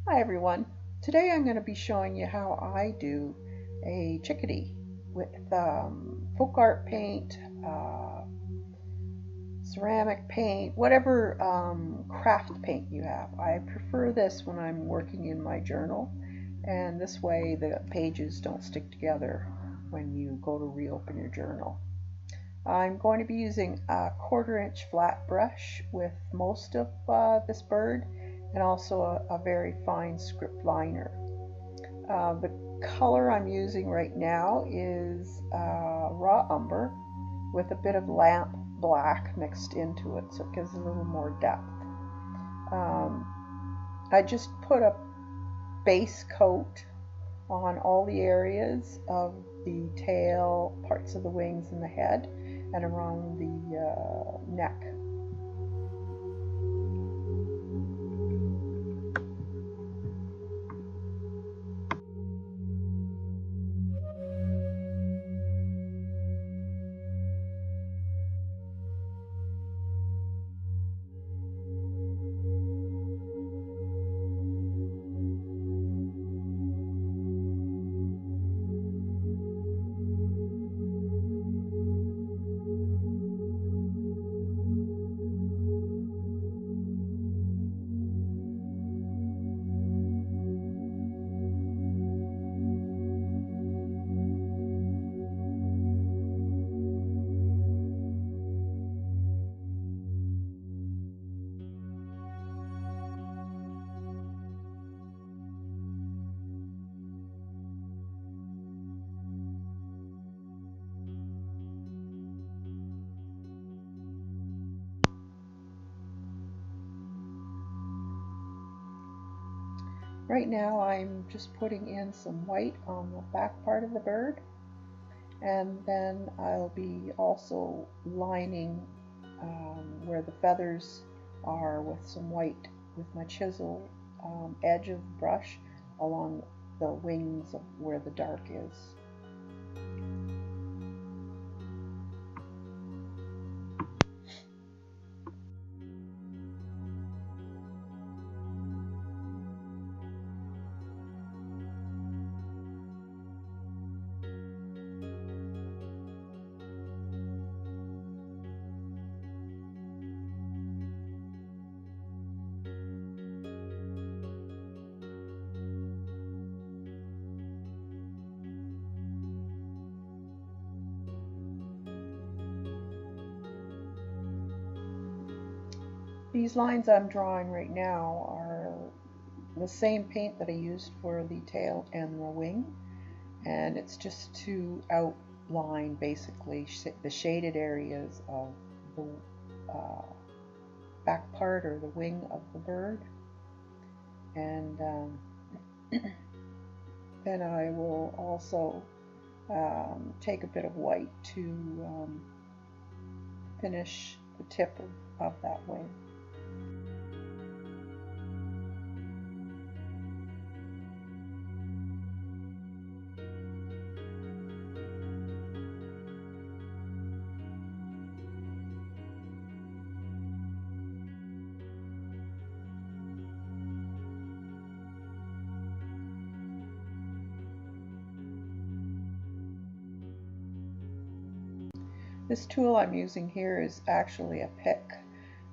Hi everyone. Today I'm going to be showing you how I do a chickadee with folk art paint, ceramic paint, whatever craft paint you have. I prefer this when I'm working in my journal, and this way the pages don't stick together when you go to reopen your journal. I'm going to be using a 1/4-inch flat brush with most of this bird, and also a very fine script liner. The color I'm using right now is raw umber with a bit of lamp black mixed into it, so it gives a little more depth. I just put a base coat on all the areas of the tail, parts of the wings and the head, and around the neck. Right now I'm just putting in some white on the back part of the bird, and then I'll be also lining where the feathers are with some white with my chisel edge of the brush along the wings of where the dark is. These lines I'm drawing right now are the same paint that I used for the tail and the wing, and it's just to outline basically the shaded areas of the back part or the wing of the bird. And then I will also take a bit of white to finish the tip of that wing. This tool I'm using here is actually a pick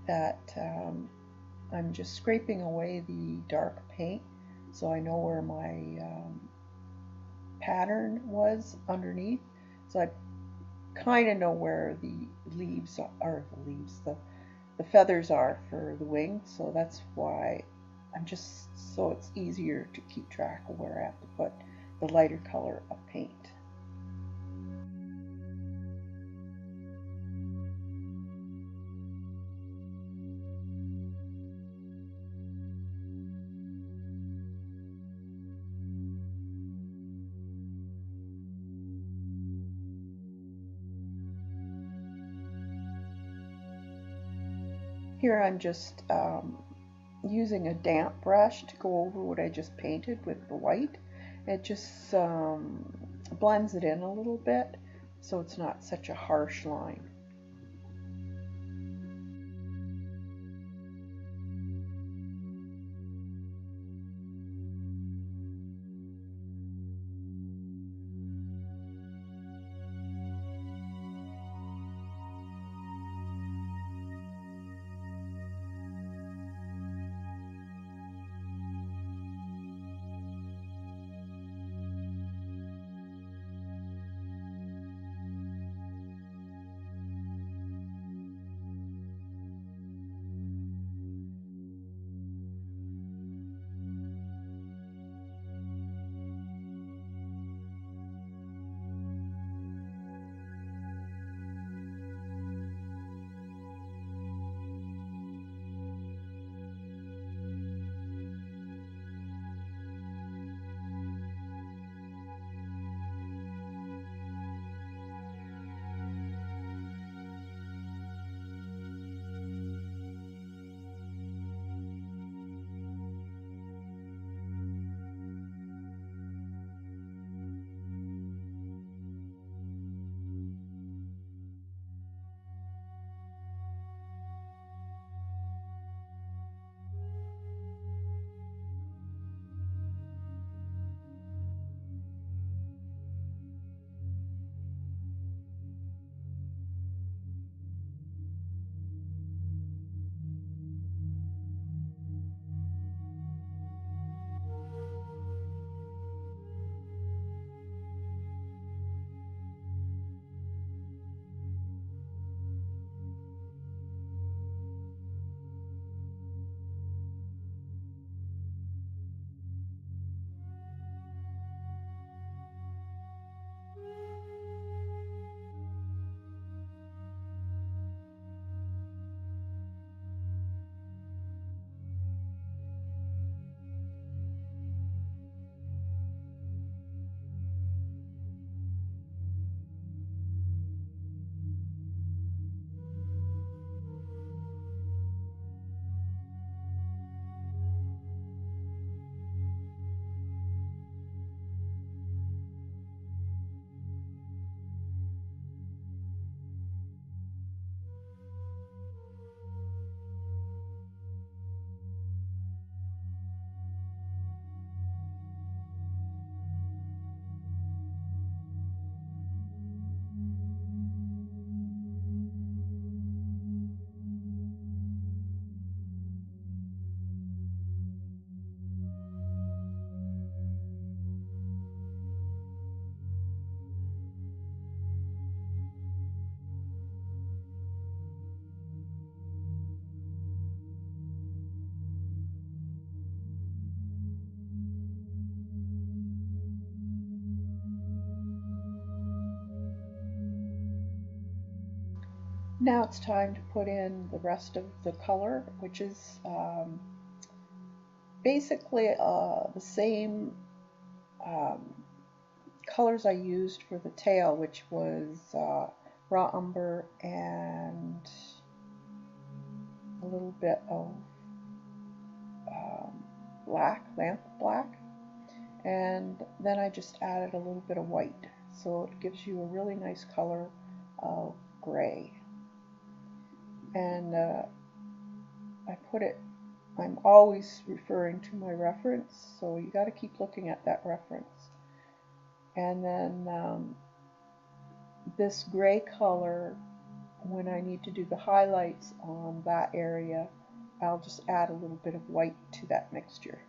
that I'm just scraping away the dark paint so I know where my pattern was underneath. So I kind of know where the leaves are, the feathers are for the wing, so that's why so it's easier to keep track of where I have to put the lighter color of paint. Here I'm just using a damp brush to go over what I just painted with the white. It just blends it in a little bit so it's not such a harsh line. Now it's time to put in the rest of the color, which is basically the same um, colors I used for the tail, which was raw umber and a little bit of black, lamp black, and then I just added a little bit of white, so it gives you a really nice color of gray. And I put it, I'm always referring to my reference, so you got to keep looking at that reference. And then this gray color, when I need to do the highlights on that area, I'll just add a little bit of white to that mixture.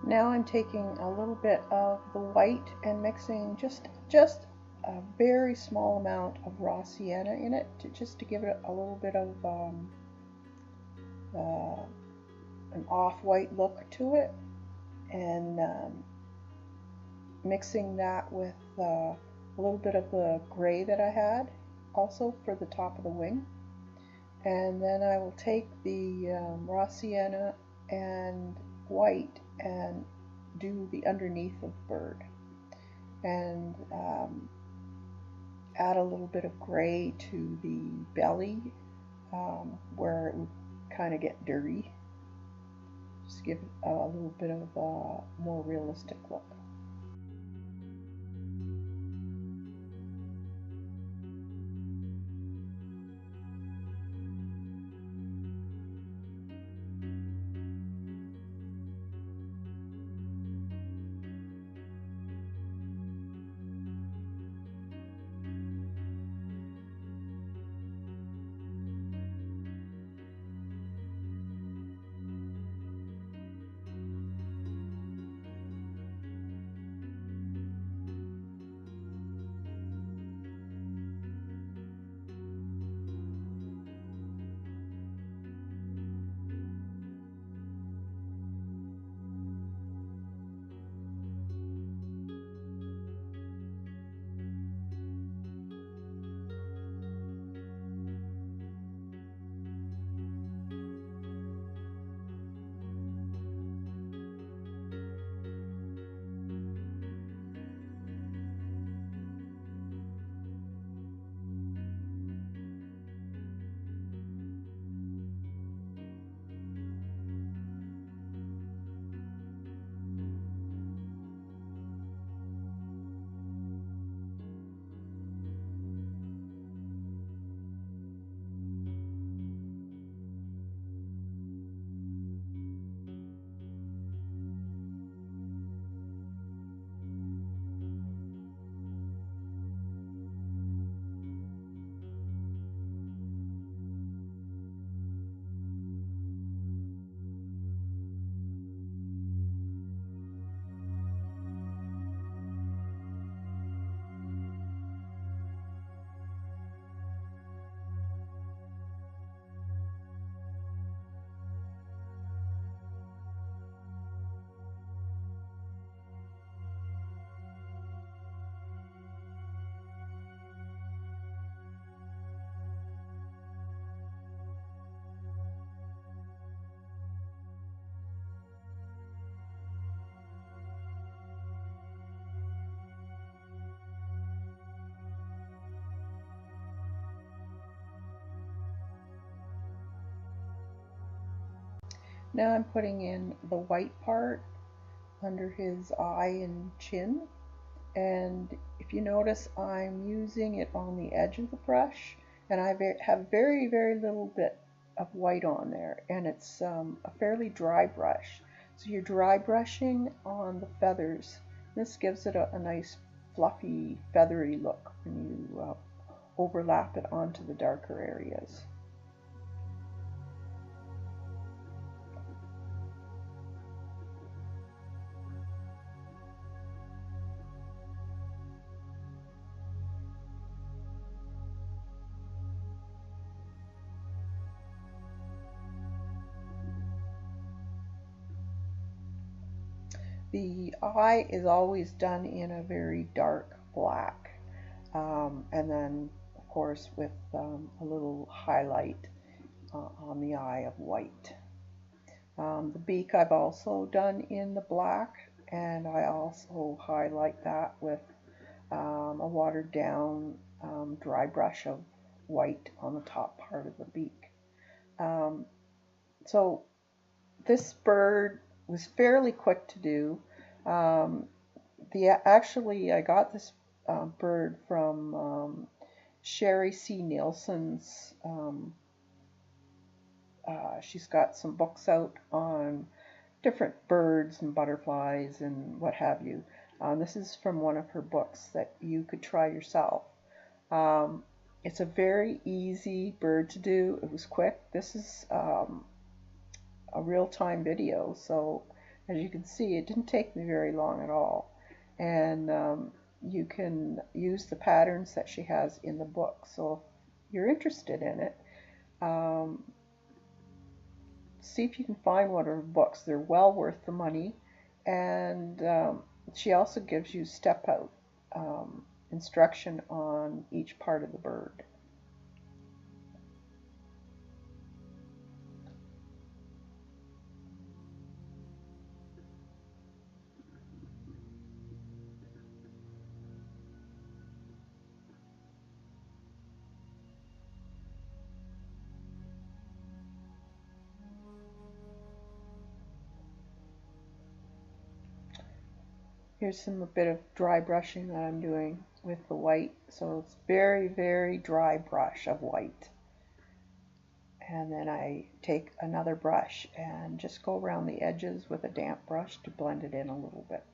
Now I'm taking a little bit of the white and mixing just a very small amount of raw sienna in it, just to give it a little bit of uh, an off-white look to it, and mixing that with a little bit of the gray that I had also for the top of the wing. And then I will take the raw sienna and white and do the underneath of the bird, and add a little bit of gray to the belly where it would kind of get dirty. Just give it a little bit of a more realistic look. Now I'm putting in the white part under his eye and chin, and if you notice, I'm using it on the edge of the brush, and I have very little bit of white on there, and it's a fairly dry brush. So you're dry brushing on the feathers. This gives it a nice fluffy feathery look when you overlap it onto the darker areas. The eye is always done in a very dark black, and then of course with a little highlight on the eye of white. The beak I've also done in the black, and I also highlight that with a watered down dry brush of white on the top part of the beak. So this bird was fairly quick to do. Um, Actually, I got this bird from Sherry C. Nielsen's. She's got some books out on different birds and butterflies and what have you. This is from one of her books that you could try yourself. Um, it's a very easy bird to do. It was quick. This is a real-time video, so as you can see, it didn't take me very long at all. And you can use the patterns that she has in the book. So if you're interested in it, um, see if you can find one of her books. They're well worth the money. And she also gives you step-out instruction on each part of the bird. Here's a bit of dry brushing that I'm doing with the white. So it's very dry brush of white. And then I take another brush and just go around the edges with a damp brush to blend it in a little bit.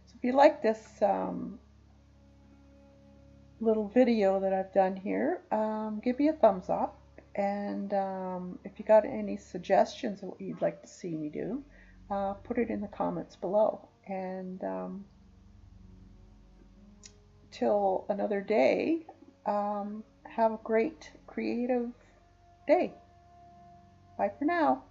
So if you like this little video that I've done here, give me a thumbs up. And if you got any suggestions of what you'd like to see me do, put it in the comments below. And till another day, have a great creative day. Bye for now.